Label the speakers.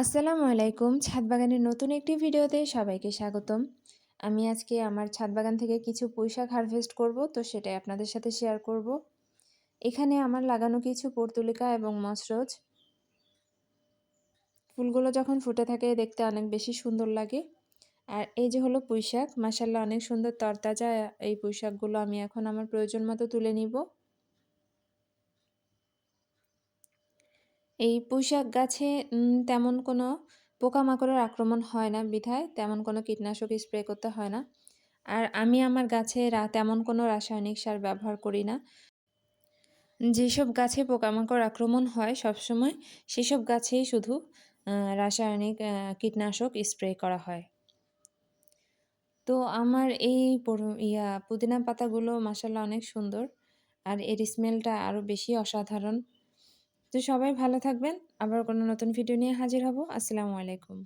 Speaker 1: আসসালামু আলাইকুম। ছাদ বাগানের নতুন একটি ভিডিওতে সবাইকে স্বাগতম। আমি আজকে আমার ছাদ বাগান থেকে কিছু পুঁইশাক হারভেস্ট করব, তো সেটাই আপনাদের সাথে শেয়ার করব। এখানে আমার লাগানো কিছু পর্তুলিকা এবং মসরোজ। ফুলগুলো যখন ফুটে থাকে দেখতে অনেক বেশি সুন্দর লাগে। আর এই যে হলো পুঁইশাক, মাশাআল্লাহ অনেক সুন্দর তরতাজা এই পুঁইশাকগুলো আমি এখন আমার প্রয়োজন মতো তুলে নিব। এই পুঁইশাক গাছে তেমন কোনো পোকামাকড়ের আক্রমণ হয় না বিধায় তেমন কোনো কীটনাশক স্প্রে করতে হয় না। আর আমি আমার গাছে তেমন কোনো রাসায়নিক সার ব্যবহার করি না। যেসব গাছে পোকামাকড় আক্রমণ হয় সবসময় সেসব গাছেই শুধু রাসায়নিক কীটনাশক স্প্রে করা হয়। তো আমার এই পুদিনা পাতাগুলো মাশাআল্লাহ অনেক সুন্দর। আর এর স্মেলটা আরও বেশি অসাধারণ। তো সবাই ভালো থাকবেন। আবার কোনো নতুন ভিডিও নিয়ে হাজির হব। আসসালামু আলাইকুম।